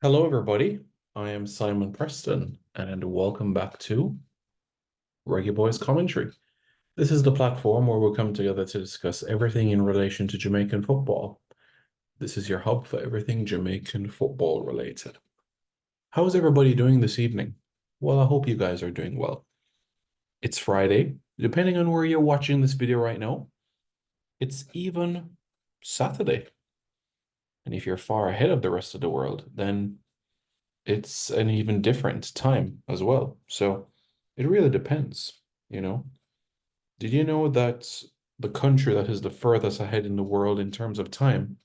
Hello, everybody. I am Simon Preston, and welcome back to Reggae Boyz Commentary. This is the platform where we'll come together to discuss everything in relation to Jamaican football. This is your hub for everything Jamaican football related. How's everybody doing this evening? Well, I hope you guys are doing well. It's Friday. Depending on where you're watching this video right now, it's even Saturday. And if you're far ahead of the rest of the world, then it's an even different time as well. So it really depends, you know. Did you know that the country that is the furthest ahead in the world in terms of time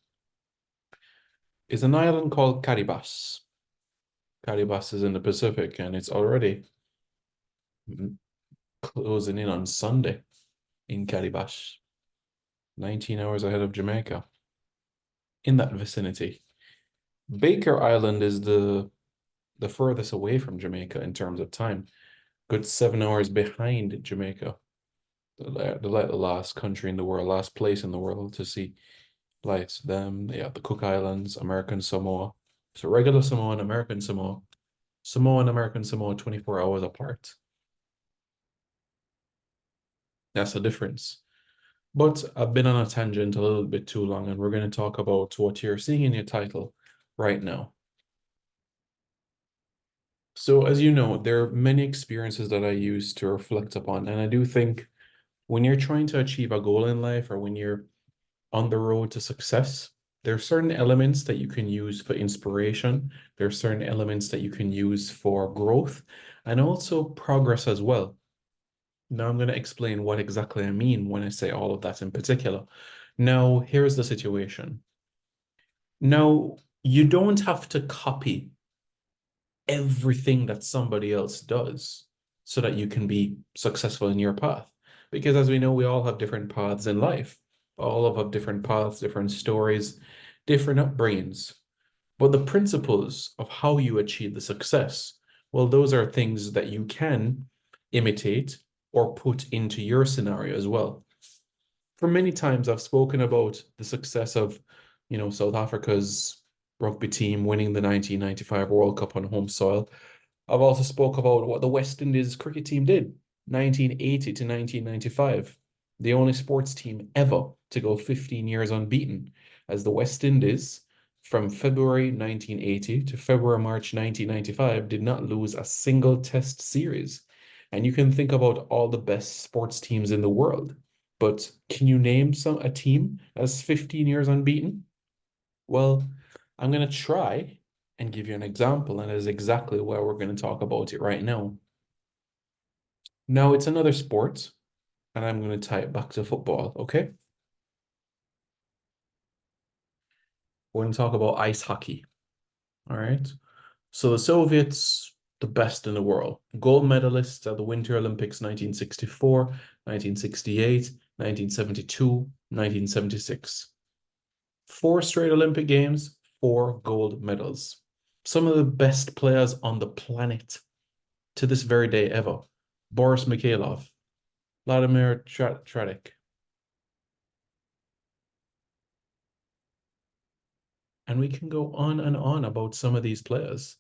is an island called Caribas? Caribas is in the Pacific and it's already closing in on Sunday in Caribas, 19 hours ahead of Jamaica, in that vicinity. Baker Island is the furthest away from Jamaica in terms of time, good 7 hours behind Jamaica. The last country in the world, last place in the world to see lights. Them, yeah, the Cook Islands, American Samoa. So regular Samoa and American Samoa. Samoa and American Samoa 24 hours apart. That's the difference. But I've been on a tangent a little bit too long, and we're going to talk about what you're seeing in your title right now. So, as you know, there are many experiences that I use to reflect upon, and I do think when you're trying to achieve a goal in life or when you're on the road to success, there are certain elements that you can use for inspiration. There are certain elements that you can use for growth and also progress as well. Now, I'm going to explain what exactly I mean when I say all of that in particular. Now, here's the situation. Now, you don't have to copy everything that somebody else does so that you can be successful in your path. Because as we know, we all have different paths in life. All of have different paths, different stories, different upbringings. But the principles of how you achieve the success, well, those are things that you can imitate or put into your scenario as well. For many times, I've spoken about the success of, South Africa's rugby team winning the 1995 World Cup on home soil. I've also spoke about what the West Indies cricket team did, 1980 to 1995, the only sports team ever to go 15 years unbeaten, as the West Indies from February 1980 to February-March 1995 did not lose a single test series. And you can think about all the best sports teams in the world, but can you name a team that's 15 years unbeaten? Well, I'm going to try and give you an example, and that is exactly why we're going to talk about it right now. Now, it's another sport, and I'm going to tie it back to football, okay? We're going to talk about ice hockey, all right? So the Soviets, the best in the world. Gold medalists at the Winter Olympics 1964, 1968, 1972, 1976. Four straight Olympic Games, four gold medals. Some of the best players on the planet to this very day ever. Boris Mikhailov, Vladimir Tradik. And we can go on and on about some of these players.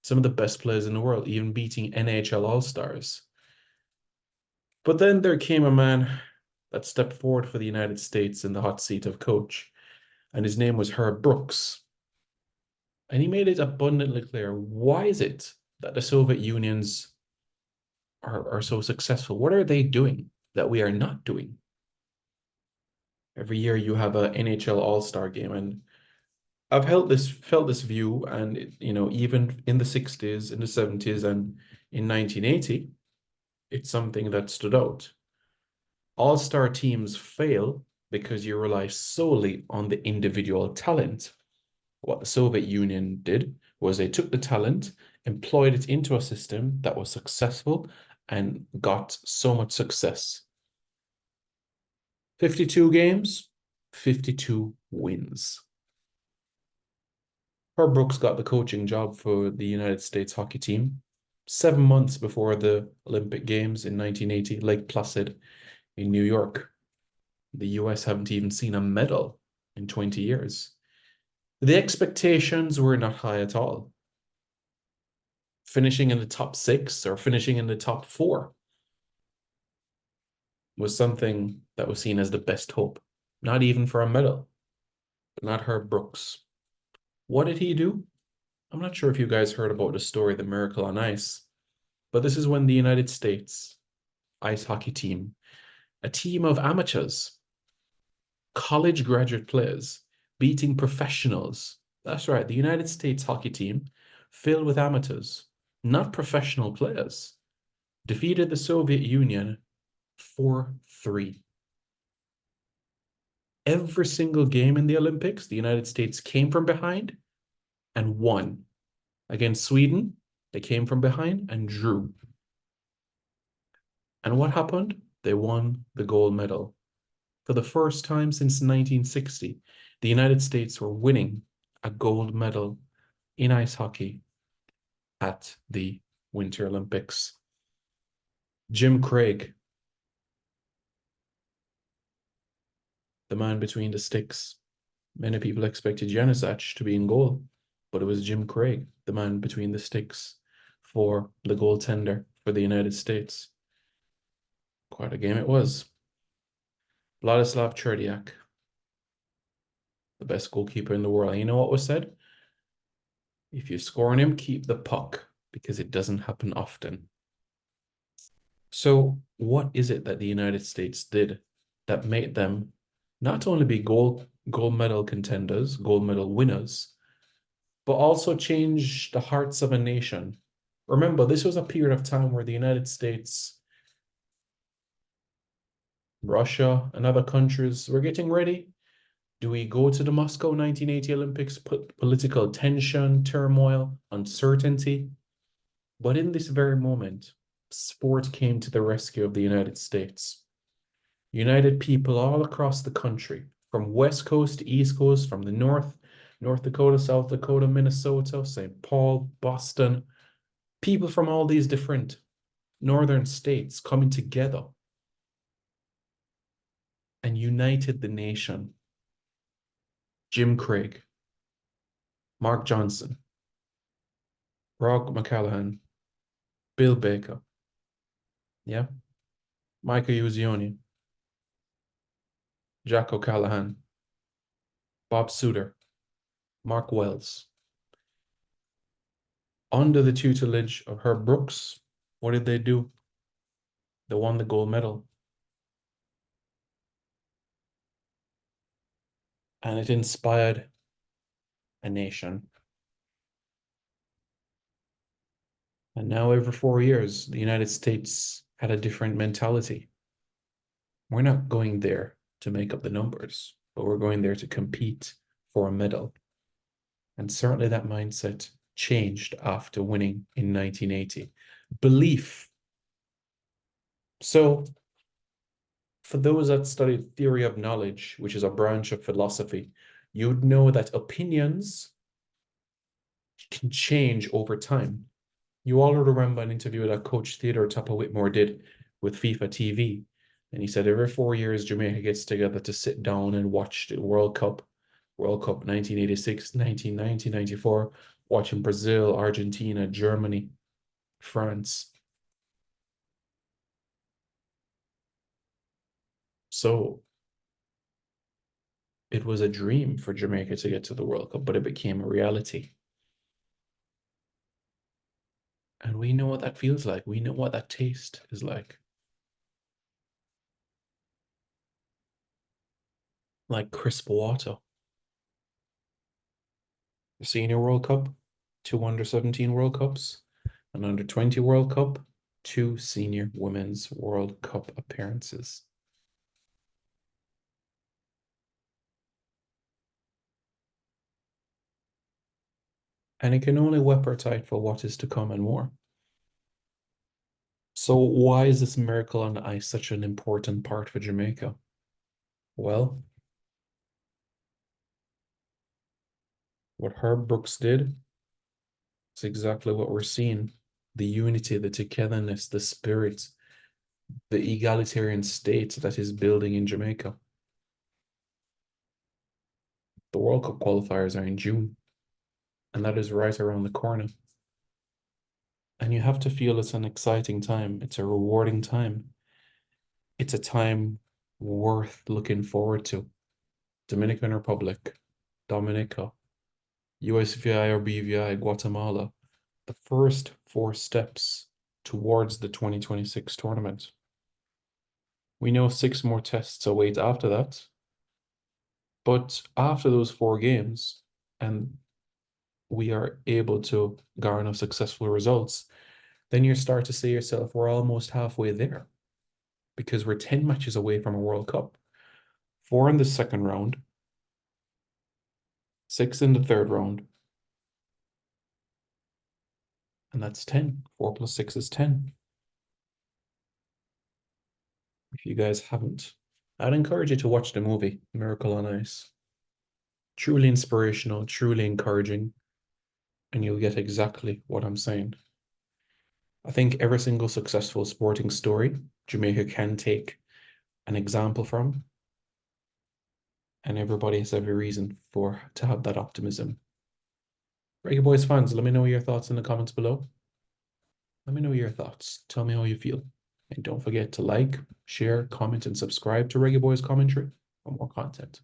Some of the best players in the world, even beating NHL All-Stars. But then there came a man that stepped forward for the United States in the hot seat of coach, and his name was Herb Brooks. And he made it abundantly clear, why is it that the Soviet Unions are so successful? What are they doing that we are not doing? Every year you have a NHL All-Star game, and I've felt this view, and even in the 60s, in the 70s, and in 1980, it's something that stood out. All-star teams fail because you rely solely on the individual talent. What the Soviet Union did was they took the talent, employed it into a system that was successful and got so much success. 52 games, 52 wins. Herb Brooks got the coaching job for the United States hockey team 7 months before the Olympic Games in 1980, Lake Placid in New York. The US haven't even seen a medal in 20 years. The expectations were not high at all. Finishing in the top six or finishing in the top four was something that was seen as the best hope, not even for a medal, but not Herb Brooks. What did he do? I'm not sure if you guys heard about the story, The Miracle on Ice, but this is when the United States ice hockey team, a team of amateurs, college graduate players, beating professionals. That's right, the United States hockey team, filled with amateurs, not professional players, defeated the Soviet Union 4-3. Every single game in the Olympics, the United States came from behind and won. Against Sweden, they came from behind and drew. And what happened? They won the gold medal. For the first time since 1960, the United States were winning a gold medal in ice hockey at the Winter Olympics. Jim Craig, the man between the sticks. Many people expected Januzaj to be in goal, but it was Jim Craig, the man between the sticks, for the goaltender for the United States. Quite a game it was. Vladislav Cherdiak, the best goalkeeper in the world. And you know what was said? If you score on him, keep the puck, because it doesn't happen often. So what is it that the United States did that made them not only be gold medal contenders, gold medal winners, but also change the hearts of a nation? Remember, this was a period of time where the United States, Russia, and other countries were getting ready. Do we go to the Moscow 1980 Olympics, put political tension, turmoil, uncertainty? But in this very moment, sport came to the rescue of the United States. United people all across the country, from West Coast to East Coast, from the North, North Dakota, South Dakota, Minnesota, St. Paul, Boston, people from all these different northern states coming together and united the nation. Jim Craig, Mark Johnson, Rob McCallaghan, Bill Baker, yeah, Michael Uzioni, Jack O'Callahan, Bob Suter, Mark Wells. Under the tutelage of Herb Brooks, what did they do? They won the gold medal. And it inspired a nation. And now every 4 years, the United States had a different mentality. We're not going there to make up the numbers, but we're going there to compete for a medal. And certainly that mindset changed after winning in 1980. Belief. So for those that studied theory of knowledge, which is a branch of philosophy, you'd know that opinions can change over time. You all remember an interview that Coach Theodore Tupper Whitmore did with FIFA TV. And he said every 4 years, Jamaica gets together to sit down and watch the World Cup 1986, 1990, 94, watching Brazil, Argentina, Germany, France. So it was a dream for Jamaica to get to the World Cup, but it became a reality. And we know what that feels like. We know what that taste is like. Like crisp water. The Senior World Cup, 2 under-17 World Cups, an under-20 World Cup, 2 Senior Women's World Cup appearances. And it can only whip our tide for what is to come and more. So why is this miracle on ice such an important part for Jamaica? Well, what Herb Brooks did is exactly what we're seeing. The unity, the togetherness, the spirit, the egalitarian state that is building in Jamaica. The World Cup qualifiers are in June, and that is right around the corner. And you have to feel it's an exciting time. It's a rewarding time. It's a time worth looking forward to. Dominican Republic, Dominica, USVI or BVI, Guatemala, the first four steps towards the 2026 tournament. We know six more tests await after that. But after those four games, and we are able to garner successful results, then you start to say to yourself, we're almost halfway there because we're 10 matches away from a World Cup. Four in the second round, six in the third round, and that's 10. 4 plus 6 is 10. If you guys haven't, I'd encourage you to watch the movie Miracle on Ice. Truly inspirational, truly encouraging, and you'll get exactly what I'm saying. I think every single successful sporting story Jamaica can take an example from, and everybody has every reason to have that optimism. Reggae Boyz fans, let me know your thoughts in the comments below. Let me know your thoughts. Tell me how you feel. And don't forget to like, share, comment, and subscribe to Reggae Boyz Commentary for more content.